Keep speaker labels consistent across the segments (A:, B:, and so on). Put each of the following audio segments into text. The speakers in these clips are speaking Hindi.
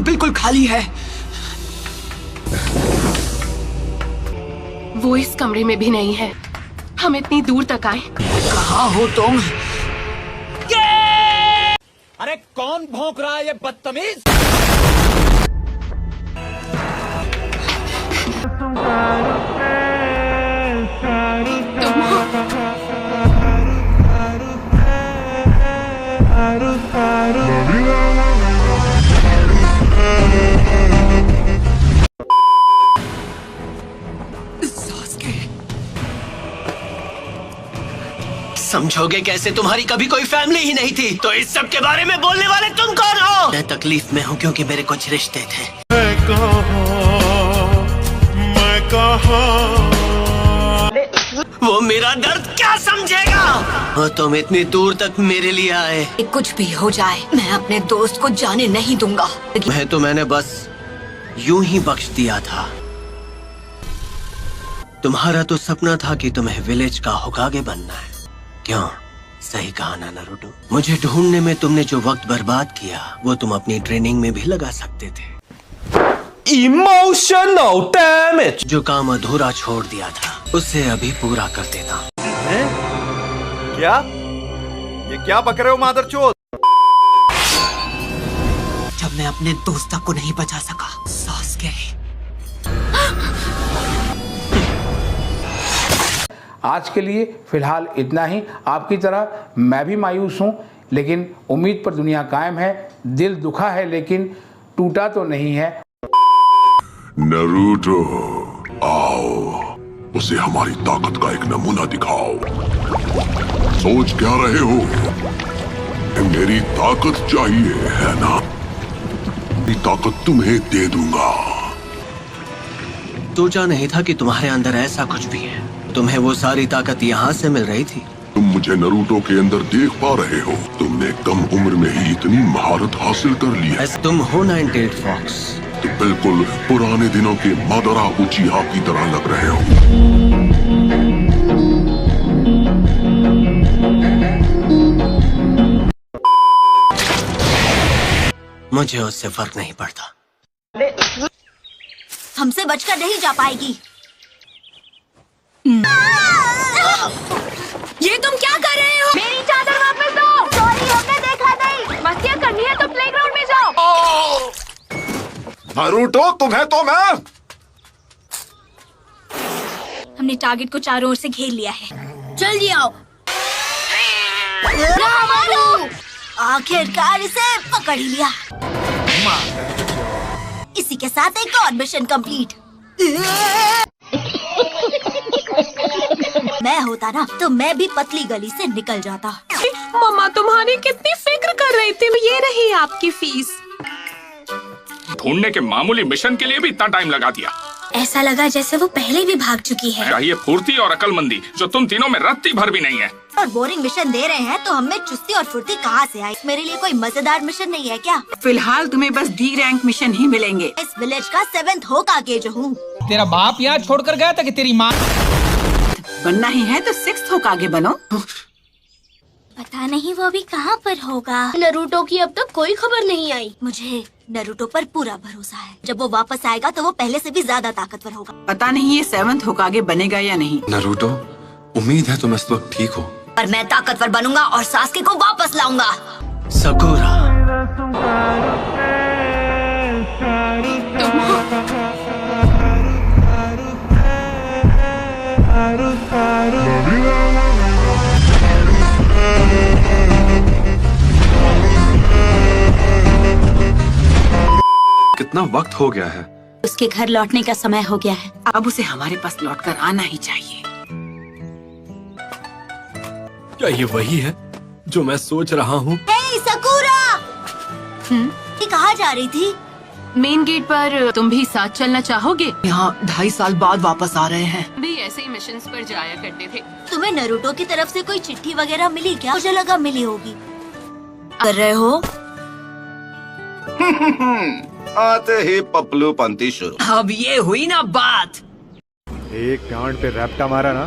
A: बिल्कुल खाली है।
B: वो इस कमरे में भी नहीं है। हम इतनी दूर तक आए।
A: कहाँ हो तुम?
C: अरे कौन भौंक रहा है ये बदतमीज?
B: तुम हो?
A: समझोगे कैसे? तुम्हारी कभी कोई फैमिली ही नहीं थी, तो इस सब के बारे में बोलने वाले तुम कौन हो? मैं तकलीफ में हूँ क्योंकि मेरे कुछ रिश्ते थे। वो मेरा दर्द क्या समझेगा? वो तुम इतनी दूर तक मेरे लिए आए।
D: कुछ भी हो जाए, मैं अपने दोस्त को जाने नहीं दूंगा।
A: मैंने बस यूं ही बख्श दिया था। तुम्हारा तो सपना था कि तुम्हें विलेज का होकागे बनना है। क्यों? सही कहा ना नारुतो। मुझे ढूंढने में तुमने जो वक्त बर्बाद किया, वो तुम अपनी ट्रेनिंग में भी लगा सकते थे।
C: Emotional damage.
A: जो काम अधूरा छोड़ दिया था, उसे अभी पूरा कर देता।
E: क्या? ये क्या बक रहे हो मादरचोद?
A: जब मैं अपने दोस्त को नहीं बचा सका, सासुके।
F: आज के लिए फिलहाल इतना ही। आपकी तरह मैं भी मायूस हूँ, लेकिन उम्मीद पर दुनिया कायम है। दिल दुखा है लेकिन टूटा तो नहीं है।
G: नारुतो, आओ, उसे हमारी ताकत का एक नमूना दिखाओ। सोच क्या रहे हो? मेरी ताकत चाहिए है ना? मेरी ताकत तुम्हें दे दूंगा।
A: सोचा नहीं था कि तुम्हारे अंदर ऐसा कुछ भी है। तुम्हें वो सारी ताकत यहाँ से मिल रही थी।
G: तुम मुझे नारुतो के अंदर देख पा रहे हो? तुमने कम उम्र में ही इतनी महारत हासिल कर ली है।
A: तुम हो 98 फॉक्स।
G: तो बिल्कुल पुराने दिनों के मादरा उचिहा की तरह लग रहे हो।
A: मुझे उससे फर्क नहीं पड़ता।
D: हमसे बचकर नहीं जा पाएगी। ये तुम क्या कर रहे हो?
B: मेरी चादर वापस दो।
D: सॉरी, हमने देखा नहीं।
B: मस्तियाँ करनी है तो प्लेग्राउंड में जाओ।
E: नारुतो, तुम्हें तो मैं।
D: हमने टारगेट को चारों ओर से घेर लिया है। जल्दी आओ। आखिरकार इसे पकड़ ही लिया। इसी के साथ एक और मिशन कंप्लीट। मैं होता ना तो मैं भी पतली गली से निकल जाता।
B: मम्मा तुम्हारी कितनी फिक्र कर रही थी। ये रही आपकी फीस।
H: ढूंढने के मामूली मिशन के लिए भी इतना टाइम लगा दिया।
D: ऐसा लगा जैसे वो पहले भी भाग चुकी है।
H: चाहिए फुर्ती और अकलमंदी, जो तुम तीनों में रत्ती भर भी नहीं है।
D: और बोरिंग मिशन दे रहे हैं तो हमें चुस्ती और फुर्ती कहाँ से आई? मेरे लिए कोई मजेदार मिशन नहीं है क्या?
I: फिलहाल तुम्हें बस डी रैंक मिशन ही मिलेंगे।
D: इस विलेज का 7th होकागे जो हूँ।
C: तेरा बाप यहाँ छोड़कर गया था कि तेरी माँ?
I: बनना ही है तो 6th होकागे बनो।
D: पता नहीं वो अभी कहाँ पर होगा।
B: नारुतो की अब तक कोई खबर नहीं आई।
D: मुझे नारुतो पर पूरा भरोसा है। जब वो वापस आएगा तो वो पहले से भी ज्यादा ताकतवर होगा।
I: पता नहीं ये 7th होकागे बनेगा या नहीं।
J: नारुतो, उम्मीद है तुम इस वक्त ठीक हो।
D: पर मैं ताकतवर बनूंगा और सासके को वापस लाऊंगा।
A: सकुरा,
B: तुम हो?
J: कितना वक्त हो गया है?
D: उसके घर लौटने का समय हो गया है।
I: अब उसे हमारे पास लौटकर आना ही चाहिए।
J: क्या ये वही है जो मैं सोच रहा हूँ?
D: हे सकुरा! ये कहाँ जा रही थी?
B: मेन गेट पर। तुम भी साथ चलना चाहोगे?
I: यहाँ 2.5 साल बाद वापस आ रहे हैं।
B: भी ऐसे ही मिशंस पर जाया करते थे।
D: तुम्हें नारुतो की तरफ से कोई चिट्ठी वगैरह मिली क्या? मुझे लगा मिली होगी। कर रहे हो?
E: आते ही पपलू पंती शुरू।
I: अब ये हुई ना बात।
E: एक गांड पे रैप्टा मारा ना,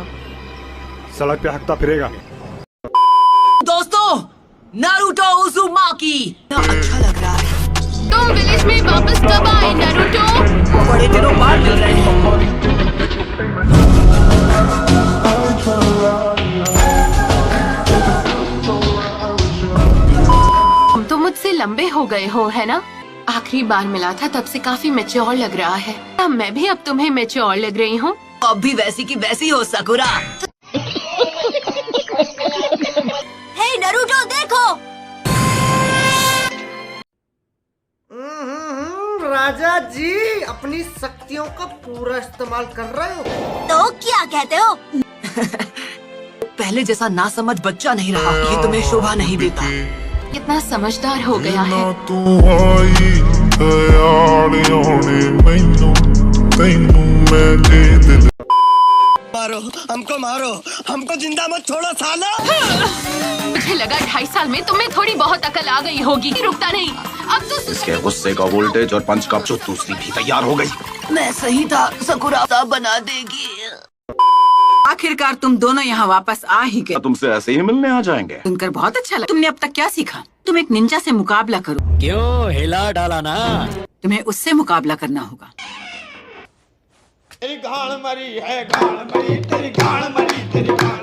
E: सड़क पे हकता फिरेगा।
I: दोस्तों, नारुतो उज़ुमाकी अच्छा लग रहा है।
B: तुम विलेज में वापस कब आए नारुतो?
I: बड़े दिनों बाद मिल रहे हैं।
B: तुम तो मुझसे लंबे हो गए हो, है ना? आखिरी बार मिला था तब से काफी मैच्योर लग रहा है। अब मैं भी अब तुम्हें मैच्योर लग रही हूँ।
I: अब भी वैसी की वैसी हो सकुरा।
D: हे नरूटो देखो।
K: राजा जी अपनी शक्तियों का पूरा इस्तेमाल कर रहे हो।
D: तो क्या कहते हो?
I: पहले जैसा नासमझ बच्चा नहीं रहा। ये तुम्हें शोभा नहीं देता।
B: कितना समझदार हो गया है।
K: मारो हमको जिंदा मत छोड़ो साला।
B: मुझे लगा 2.5 साल में तुम्हें थोड़ी बहुत अकल आ गई होगी। रुकता नहीं। अब तो
H: इसके गुस्से का वोल्टेज और पंच का दूसरी भी तैयार हो गई।
I: मैं सही था, सकुरा बना देगी। आखिरकार तुम दोनों यहाँ वापस आ ही गए।
H: तुमसे ऐसे ही मिलने आ जाएंगे।
I: सुनकर बहुत अच्छा लगा। तुमने अब तक क्या सीखा? तुम एक निंजा से मुकाबला करो।
C: क्यों हिला डाला ना?
I: तुम्हें उससे मुकाबला करना होगा।
K: तेरी गाल मरी है, गाल मरी, तेरी गाल मरी, तेरी गाल मरी।